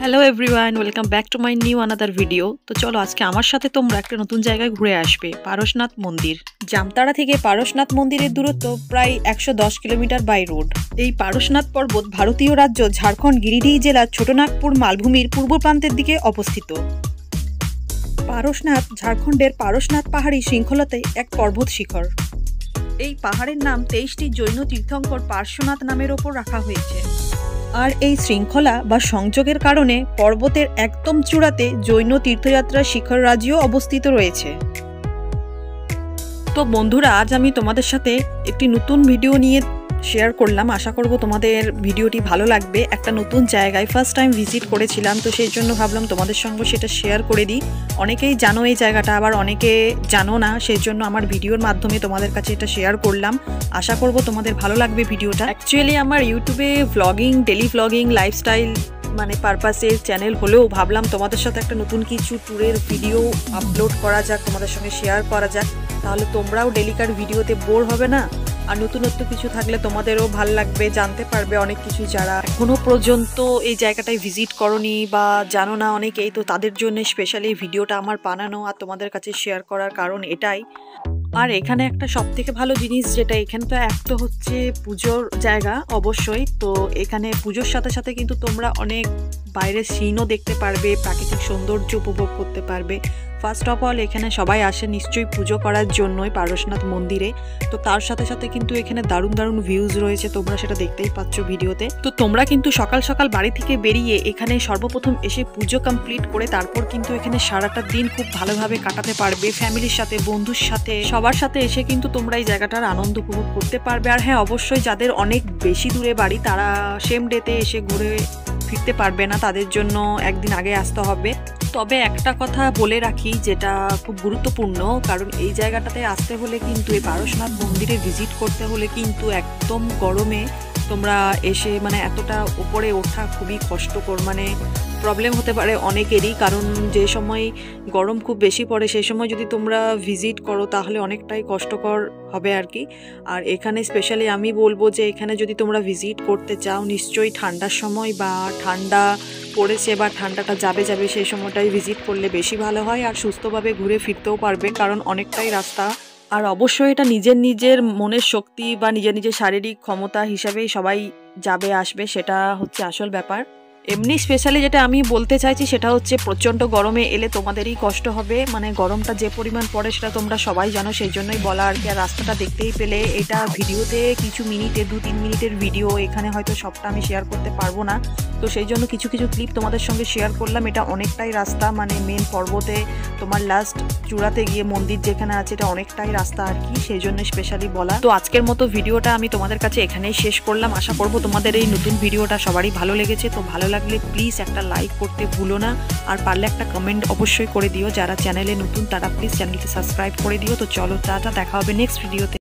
Hello everyone, welcome back to my new another video. তো চলো আজকে আমার সাথে তোমরা একটা নতুন জায়গায় ঘুরে আসবে, পারশনাথ মন্দির। জামতাড়া থেকে পারশনাথ মন্দিরের দূরত্ব প্রায় 110 কিলোমিটার বাই রোড। এই পারশনাথ পর্বত ভারতীয় রাজ্য ঝাড়খণ্ড গিরিডিহ জেলার ছোটনাগপুর মালভূমির পূর্ব প্রান্তের দিকে অবস্থিত। পারশনাথ ঝাড়খণ্ডের পারশনাথ পাহাড়ি শৃঙ্খলাতে এক পর্বত শিখর। এই পাহাড়ের নাম 23টি জৈন তীর্থঙ্কর পার্শ্বনাথ নামের ওপর রাখা হয়েছে। আর এই শৃঙ্খলা বা সংযোগের কারণে পর্বতের একদম চূড়াতে জৈন তীর্থযাত্রার শিখর রাজিও অবস্থিত রয়েছে। তো বন্ধুরা, আজ আমি তোমাদের সাথে একটি নতুন ভিডিও নিয়ে শেয়ার করলাম। আশা করব তোমাদের ভিডিওটি ভালো লাগবে। একটা নতুন জায়গায় ফার্স্ট টাইম ভিজিট করেছিলাম, তো সেই জন্য ভাবলাম তোমাদের সঙ্গে সেটা শেয়ার করে দিই। অনেকেই জানো এই জায়গাটা, আবার অনেকে জানো না, সেই জন্য আমার ভিডিওর মাধ্যমে তোমাদের কাছে এটা শেয়ার করলাম। আশা করব তোমাদের ভালো লাগবে ভিডিওটা। অ্যাকচুয়ালি আমার ইউটিউবে ভ্লগিং, ডেলি ভ্লগিং, লাইফস্টাইল পারপাসের চ্যানেল হলেও ভাবলাম তোমাদের সাথে একটা নতুন কিছু ট্যুরের ভিডিও আপলোড করা যাক, তোমাদের সঙ্গে শেয়ার করা যাক। তাহলে তোমরাও ডেলিকার ভিডিওতে বোর হবে না, আর নতুনত্ব কিছু থাকলে তোমাদেরও ভাল লাগবে, জানতে পারবে অনেক কিছু যারা এখনো পর্যন্ত এই জায়গাটায় ভিজিট করনি বা জানো না অনেকেই। তো তাদের জন্য স্পেশালি ভিডিওটা আমার বানানো আর তোমাদের কাছে শেয়ার করার কারণ এটাই। আর এখানে একটা সব থেকে ভালো জিনিস যেটা, এখানে তো এক তো হচ্ছে পুজোর জায়গা অবশ্যই, তো এখানে পুজোর সাথে সাথে কিন্তু তোমরা অনেক বাইরের সিনও দেখতে পারবে, প্রাকৃতিক সৌন্দর্য উপভোগ করতে পারবে। ফার্স্ট অফ অল এখানে সবাই আসে নিশ্চয়ই পুজো করার জন্যই পারশনাথ মন্দিরে। তো তার সাথে সাথে কিন্তু এখানে দারুণ দারুণ ভিউজ রয়েছে, তোমরা সেটা দেখতেই পাচ্ছ ভিডিওতে। তো তোমরা কিন্তু সকাল সকাল বাড়ি থেকে বেরিয়ে এখানে সর্বপ্রথম এসে পুজো কমপ্লিট করে তারপর কিন্তু এখানে সারাটা দিন খুব ভালোভাবে কাটাতে পারবে। ফ্যামিলির সাথে, বন্ধুর সাথে, সবার সাথে এসে কিন্তু তোমরা এই জায়গাটার আনন্দ উপভোগ করতে পারবে। আর হ্যাঁ, অবশ্যই যাদের অনেক বেশি দূরে বাড়ি তারা সেম ডেতে এসে ঘুরে ফিরতে পারবে না, তাদের জন্য একদিন আগে আসতে হবে। তবে একটা কথা বলে রাখি যেটা খুব গুরুত্বপূর্ণ, কারণ এই জায়গাটাতে আসতে হলে কিন্তু, এই পারশনাথ মন্দিরে ভিজিট করতে হলে কিন্তু একদম গরমে তোমরা এসে এতটা উপরে ওঠা খুবই কষ্টকর, প্রবলেম হতে পারে অনেকেরই। কারণ যে সময় গরম খুব বেশি পড়ে সেই সময় যদি তোমরা ভিজিট করো তাহলে অনেকটাই কষ্টকর হবে আর কি। আর এখানে স্পেশালি আমি বলবো যে এখানে যদি তোমরা ভিজিট করতে চাও নিশ্চয়ই ঠান্ডার সময় বা ঠান্ডা পড়েছে বা ঠান্ডাটা যাবে সেই সময়টাই ভিজিট করলে বেশি ভালো হয়, আর সুস্থভাবে ঘুরে ফিরতেও পারবে, কারণ অনেকটাই রাস্তা। আর অবশ্যই এটা নিজের মনের শক্তি বা নিজের শারীরিক ক্ষমতা হিসাবেই সবাই যাবে আসবে, সেটা হচ্ছে আসল ব্যাপার। এমনি স্পেশালি যেটা আমি বলতে চাইছি সেটা হচ্ছে প্রচণ্ড গরমে এলে তোমাদেরই কষ্ট হবে, গরমটা যে পরিমাণ পড়ে সেটা তোমরা সবাই জানো, সেই জন্যই বলা আর কি। আর রাস্তাটা দেখতেই পেলে, এটা ভিডিওতে কিছু মিনিটে 2-3 মিনিটের ভিডিও, এখানে হয়তো সবটা আমি শেয়ার করতে পারবো না, তো সেই জন্য কিছু ক্লিপ তোমাদের সঙ্গে শেয়ার করলাম। এটা অনেকটাই রাস্তা, মেন পর্বতে তোমার লাস্ট চূড়াতে গিয়ে মন্দির যেখানে আছে, এটা অনেকটাই রাস্তা আর কি, সেই জন্য স্পেশালি বলা। তো আজকের মতো ভিডিওটা আমি তোমাদের কাছে এখানেই শেষ করলাম। আশা করবো তোমাদের এই নতুন ভিডিওটা সবারই ভালো লেগেছে। তো ভালো লাগলে প্লিজ একটা লাইক করতে ভুলো না, আর পারলে একটা কমেন্ট অবশ্যই করে দিও। যারা চ্যানেলে নতুন তারা প্লিজ চ্যানেলকে সাবস্ক্রাইব করে দিও। তো চলো, টাটা, দেখা হবে নেক্সট ভিডিওতে।